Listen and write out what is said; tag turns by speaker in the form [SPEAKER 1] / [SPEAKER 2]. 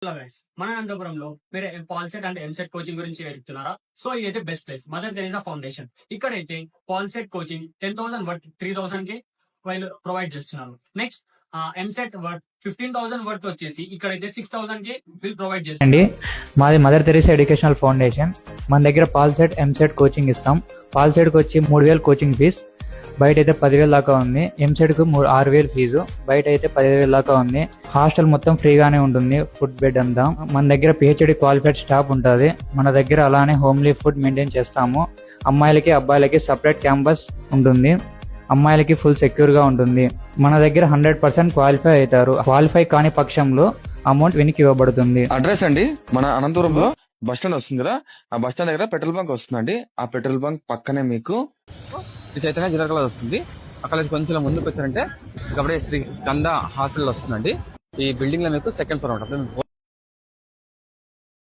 [SPEAKER 1] Hello guys, మన అనంతపురంలో మీరు పాల్సెట్ అండ్ ఎంసెట్ కోచింగ్ గురించి వెళ్తున్నారా? సో ఇదైతే best place, mother Teresa foundation. ఇక్కడైతే పాల్సెట్ కోచింగ్ 10,000 వర్త్ 3,000 కి వాళ్ళు ప్రొవైడ్ చేస్తున్నారు. నెక్స్ట్ ఎంసెట్ వర్త్ 15,000 వర్త్ వచ్చేసి ఇక్కడైతే 6,000 కి వీళ్ళు ప్రొవైడ్
[SPEAKER 2] అండి
[SPEAKER 1] చేస్తున్నారు.
[SPEAKER 2] మాది మదర్ తెరీసా ఎడ్యుకేషనల్ ఫౌండేషన్. మన దగ్గర పాల్సెట్ ఎంసెట్ కోచింగ్ ఇస్తాం. పాల్సెట్కి వచ్చి 3,000 కోచింగ్ ఫీజ్, బయట అయితే 10,000 దాకా ఉంది. ఎంసెట్కు 6,000 ఫీజు, బయట అయితే 15,000 దాకా ఉంది. హాస్టల్ మొత్తం ఫ్రీగానే ఉంటుంది, ఫుడ్ బెడ్ అంతా. మన దగ్గర పిహెచ్డి క్వాలిఫైడ్ స్టాఫ్ ఉంటుంది. మన దగ్గర అలానే హోమ్లీ ఫుడ్ మెయింటైన్ చేస్తాము. అమ్మాయిలకి అబ్బాయిలకి సపరేట్ క్యాంపస్ ఉంటుంది. అమ్మాయిలకి ఫుల్ సెక్యూర్ గా ఉంటుంది. మన దగ్గర 100% క్వాలిఫై అవుతారు. క్వాలిఫై కాని పక్షంలో అమౌంట్ వెనక్కి ఇవ్వబడుతుంది.
[SPEAKER 3] అడ్రస్ అండి, మన అనంతపురంలో బస్ స్టాండ్ వస్తుంది కదా, ఆ బస్ స్టాండ్ దగ్గర పెట్రోల్ బంక్ వస్తుందండి. ఆ పెట్రోల్ బంక్ పక్కనే మీకు చైతన్య జనరల్ కాలేజ్ వస్తుంది. అక్కడ కొంచెం ముందుకు వచ్చారంటే అప్పుడే శ్రీ స్కంద హాస్పిటల్ వస్తుందండి. ఈ బిల్డింగ్ లో మీకు సెకండ్ ఫ్లోర్ ఉంటుంది.